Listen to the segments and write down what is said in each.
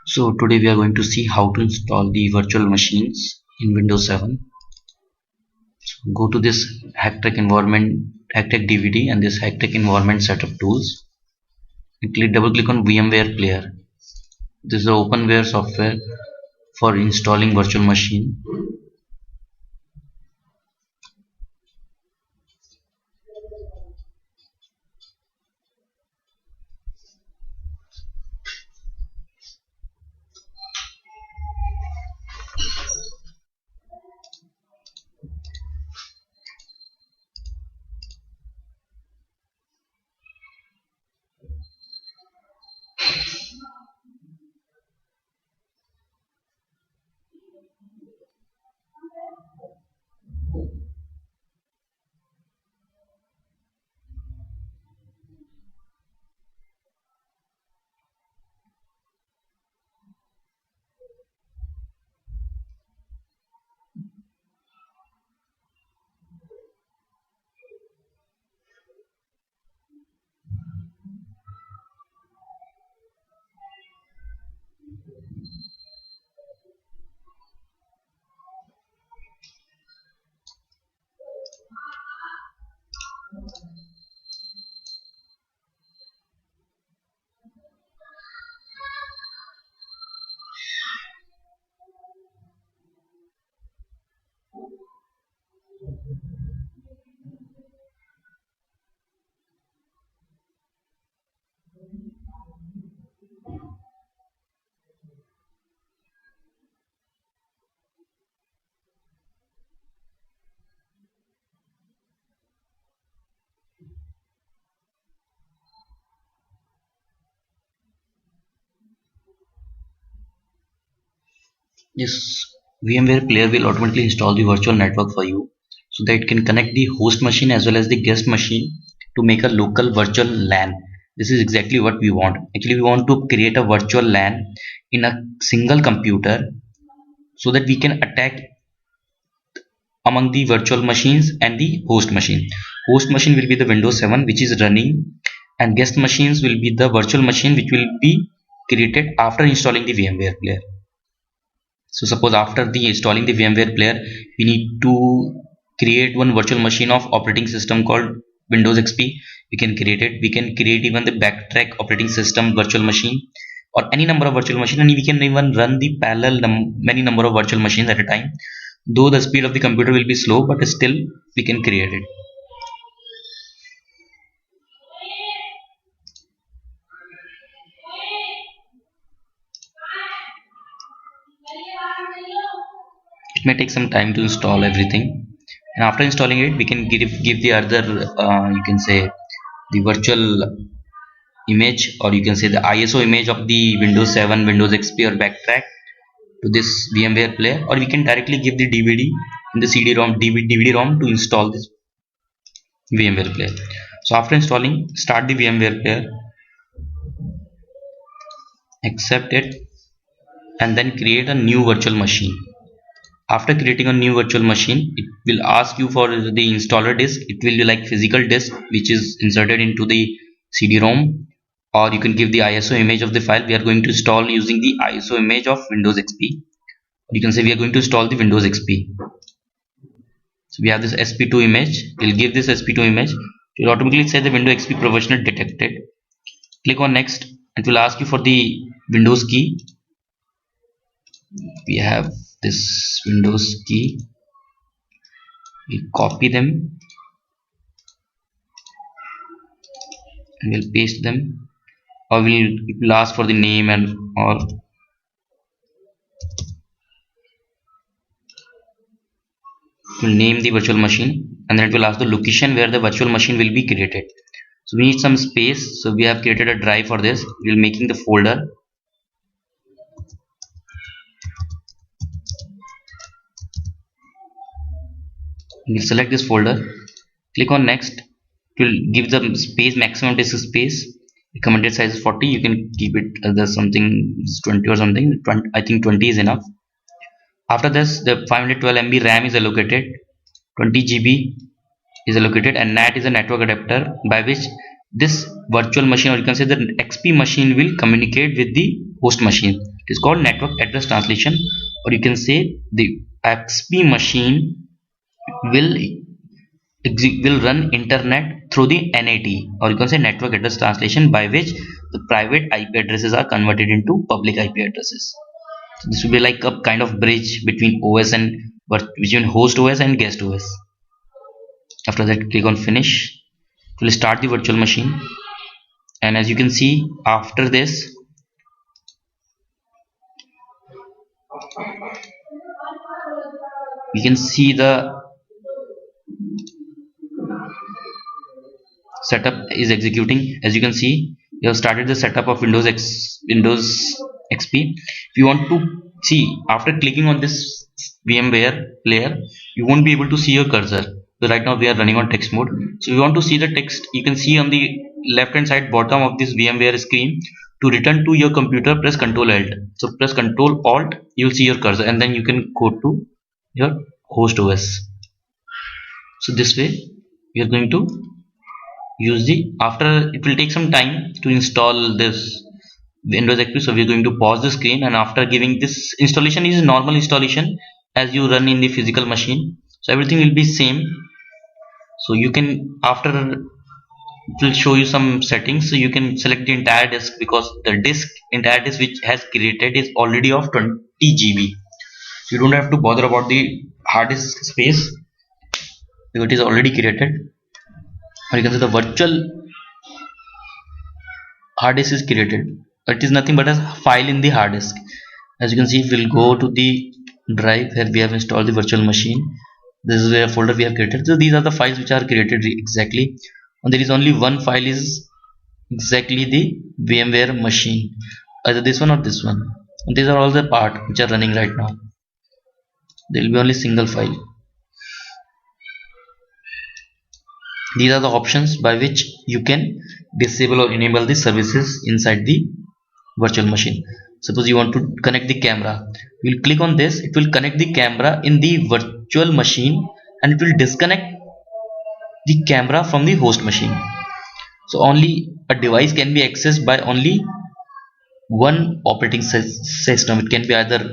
So today we are going to see how to install the virtual machines in Windows 7. So go to this Hacktech environment, Hacktech DVD and this Hacktech environment setup tools and double click on VMware player. This is the openware software for installing virtual machine. This VMware player will automatically install the virtual network for you so that it can connect the host machine as well as the guest machine to make a local virtual LAN. This is exactly what we want. Actually, we want to create a virtual LAN in a single computer so that we can attack among the virtual machines and the host machine. Host machine will be the Windows 7 which is running, and guest machines will be the virtual machine which will be created after installing the VMware player. So suppose after the installing the VMware player, we need to create one virtual machine of operating system called Windows XP. We can create it. We can create even the backtrack operating system virtual machine or any number of virtual machine, and we can even run the parallel many number of virtual machines at a time. Though the speed of the computer will be slow, but still we can create it. It may take some time to install everything, and after installing it, we can give the other you can say the virtual image, or you can say the ISO image of the Windows 7, Windows XP or backtrack to this VMware player, or we can directly give the DVD in the CD-ROM DVD-ROM to install this VMware player. So after installing, start the VMware player, accept it, and then create a new virtual machine. After creating a new virtual machine, it will ask you for the installer disk. It will be like physical disk which is inserted into the CD-ROM, or you can give the ISO image of the file. We are going to install using the ISO image of Windows XP. You can say we are going to install the Windows XP. So we have this SP2 image. We'll give this SP2 image. It will automatically say the Windows XP professional detected. Click on next. It will ask you for the Windows key. We have this Windows key. We copy them and we'll paste them, or it will ask for the name and or it will name the virtual machine, and then it will ask the location where the virtual machine will be created. So we need some space, so we have created a drive for this. We'll making the folder. We'll select this folder, click on next. It will give the space, maximum disk space. Recommended size is 40. You can keep it as something 20 or something. 20, I think 20 is enough. After this, the 512 MB RAM is allocated, 20 GB is allocated, and NAT is a network adapter by which this virtual machine, or you can say the XP machine, will communicate with the host machine. It is called network address translation, or you can say the XP machine will will run internet through the NAT, or you can say network address translation, by which the private IP addresses are converted into public IP addresses. So this will be like a kind of bridge between OS and between host OS and guest OS. After that, click on finish. It will start the virtual machine, and as you can see, after this you can see the setup is executing. As you can see, you have started the setup of Windows XP. If you want to see, after clicking on this VMware player, you won't be able to see your cursor. So right now we are running on text mode, so if you want to see the text, you can see on the left hand side bottom of this VMware screen. To return to your computer, press Ctrl Alt. So press Ctrl Alt, you will see your cursor, and then you can go to your host OS. So this way we are going to use the, after it will take some time to install this Windows XP, so we are going to pause the screen, and after giving this installation is normal installation as you run in the physical machine, so everything will be same. So you can, after it will show you some settings, so you can select the entire disk, because the entire disk which has created is already of 20 GB, so you don't have to bother about the hard disk space because it is already created. Or you can say the virtual hard disk is created. It is nothing but a file in the hard disk. As you can see, we'll go to the drive where we have installed the virtual machine. This is a folder we have created. So these are the files which are created exactly, and there is only one file is exactly the VMware machine, either this one or this one. And these are all the part which are running right now. There will be only single file. These are the options by which you can disable or enable the services inside the virtual machine. Suppose you want to connect the camera, you will click on this. It will connect the camera in the virtual machine, and it will disconnect the camera from the host machine. So only a device can be accessed by only one operating system. It can be either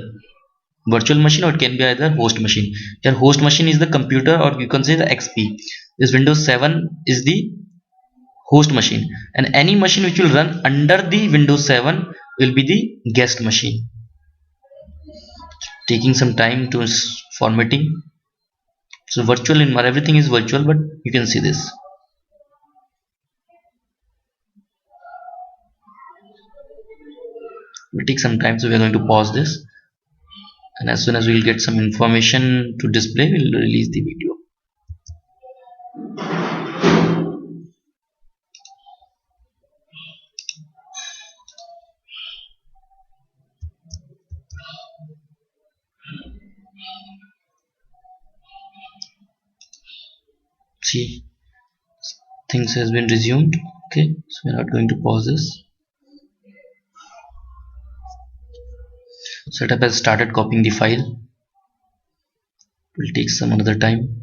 virtual machine, or it can be either host machine. Your host machine is the computer, or you can say the XP. This Windows 7 is the host machine, and any machine which will run under the Windows 7 will be the guest machine. Taking some time to formatting. So virtual in everything is virtual, but you can see this. It will take some time, so we are going to pause this, and as soon as we will get some information to display, we will release the video. See, things has been resumed. Okay, so we're not going to pause this. Setup has started copying the file. It will take some another time.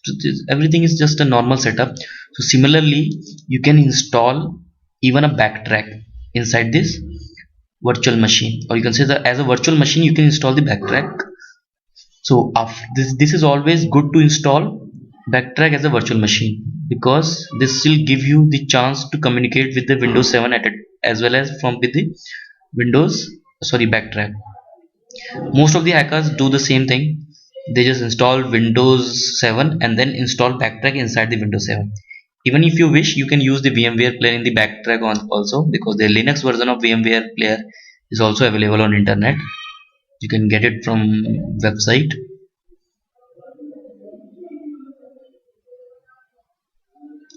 So everything is just a normal setup. So similarly, you can install even a backtrack inside this virtual machine, or you can say that as a virtual machine you can install the backtrack. So after this is always good to install backtrack as a virtual machine, because this will give you the chance to communicate with the Windows 7 as well as from with the backtrack. Most of the hackers do the same thing. They just install Windows 7 and then install backtrack inside the Windows 7. Even if you wish, you can use the VMware player in the backtrack also, because the Linux version of VMware player is also available on internet. You can get it from website.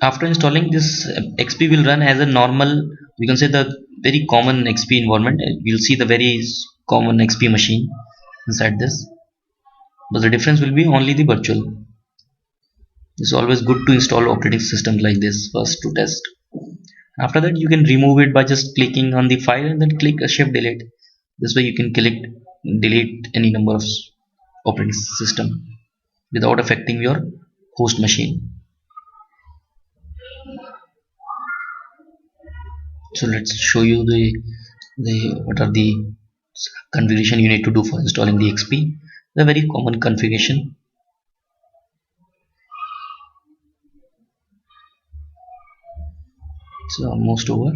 After installing, this XP will run as a normal You can say the very common XP environment. You'll see the very common XP machine inside this, but the difference will be only the virtual. It's always good to install operating systems like this first to test. After that, you can remove it by just clicking on the file and then click a shift delete. This way you can delete any number of operating system without affecting your host machine. So let's show you the what are the configuration you need to do for installing the XP. The very common configuration. It's almost over.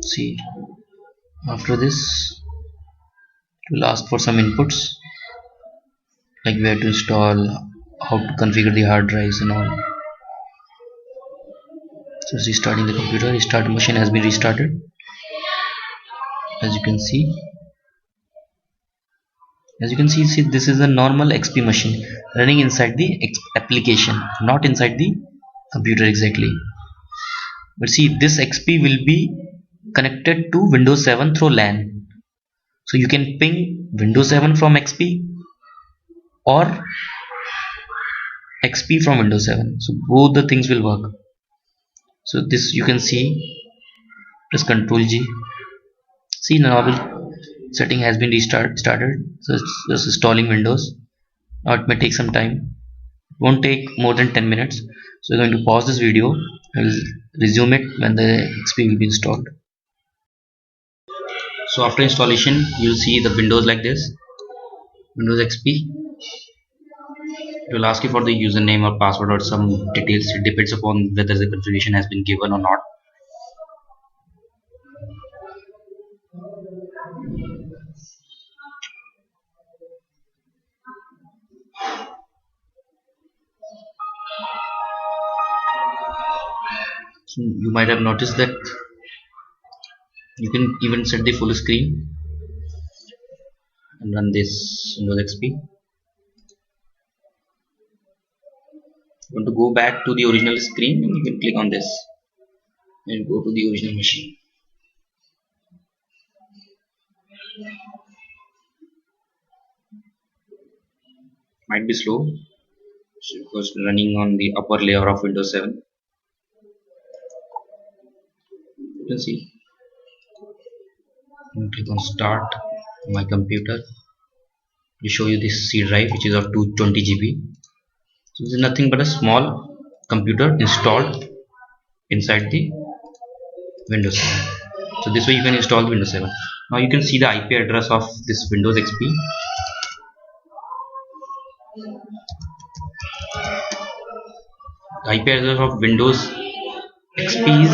See, after this it will ask for some inputs like where to install, how to configure the hard drives and all. So it's restarting the computer. Restart machine has been restarted. As you can see, see this is a normal XP machine running inside the application, not inside the computer exactly. But see, this XP will be connected to Windows 7 through LAN. So you can ping Windows 7 from XP or XP from Windows 7. So both the things will work. So this you can see, press Ctrl G. See, now setting has been started. So it's just installing Windows. Now it may take some time. It won't take more than 10 minutes. So we're going to pause this video. I will resume it when the XP will be installed. So after installation, you'll see the windows like this. Windows XP. It will ask you for the username or password or some details. It depends upon whether the configuration has been given or not. So you might have noticed that you can even set the full screen and run this Windows XP. You want to go back to the original screen, and you can click on this and go to the original machine. Might be slow because running on the upper layer of Windows 7. You can see. You can click on Start my computer to show you this C drive, which is of 220 GB. So this is nothing but a small computer installed inside the Windows 7. So this way you can install the Windows 7. Now you can see the IP address of this Windows XP. The IP address of Windows XP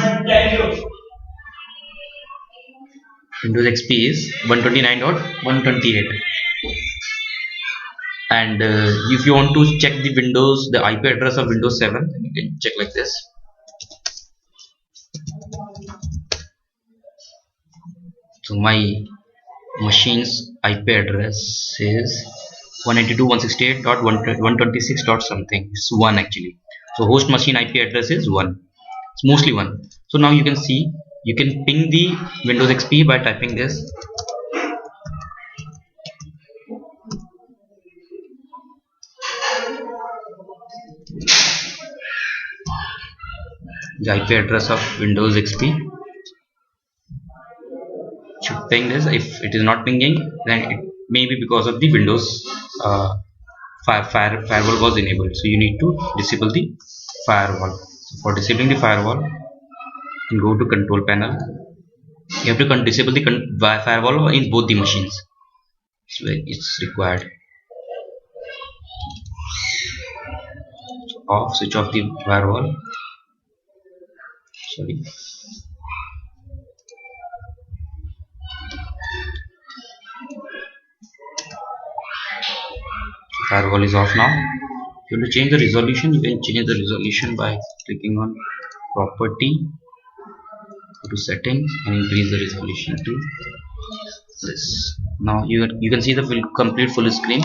is 129.128. And if you want to check the IP address of Windows 7, then you can check like this. So my machine's IP address is 192.168.126. something. It's 1 actually. So host machine IP address is 1. It's mostly 1. So now you can see, you can ping the Windows XP by typing this. The IP address of Windows XP should ping this. If it is not pinging, then it may be because of the Windows firewall was enabled. So you need to disable the firewall. So for disabling the firewall, you can go to control panel. You have to disable the firewall in both the machines. So it's required. So switch off the firewall. Sorry. Firewall is off now. If you want to change the resolution, you can change the resolution by clicking on property, go to settings and increase the resolution to this. Now you can see the complete full screen,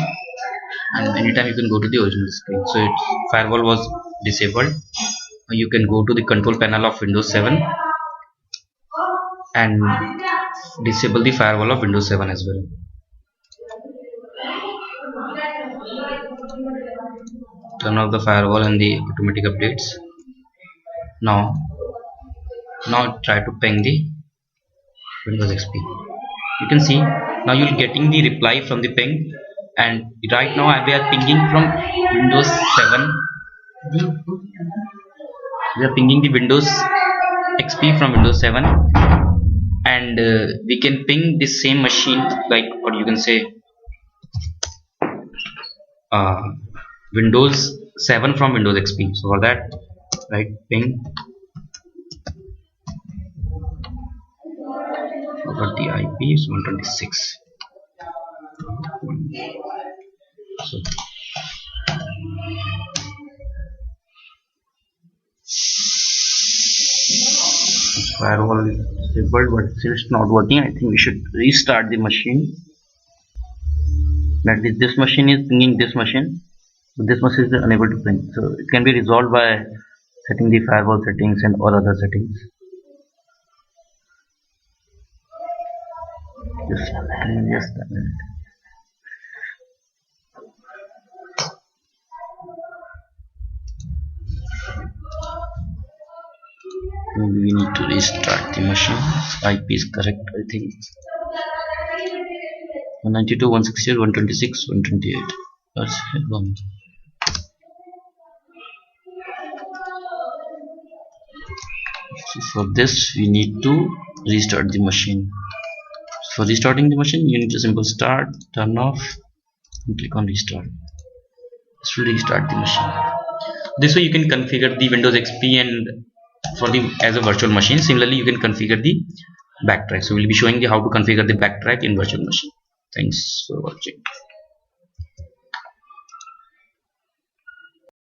and anytime you can go to the original screen. So its firewall was disabled. You can go to the control panel of Windows 7 and disable the firewall of Windows 7 as well. Turn off the firewall and the automatic updates. Now try to ping the Windows XP. You can see now you're getting the reply from the ping, and right now we are pinging from Windows 7. We are pinging the Windows XP from Windows 7, and we can ping the same machine, like, or you can say Windows 7 from Windows XP. So for that, right, ping, forgot the IP is 126. So firewall is disabled, but still it's not working. I think we should restart the machine. That is, this machine is pinging this machine, so this machine is unable to ping. So it can be resolved by setting the firewall settings and all other settings. Just a minute. Maybe we need to restart the machine. IP is correct, I think. 192, 168, 126, 128. That's one. So for this, we need to restart the machine. For restarting the machine, you need to simply start, turn off, and click on restart. This will restart the machine. This way you can configure the Windows XP and as a virtual machine. Similarly, you can configure the backtrack. So we'll be showing you how to configure the backtrack in virtual machine. Thanks for watching.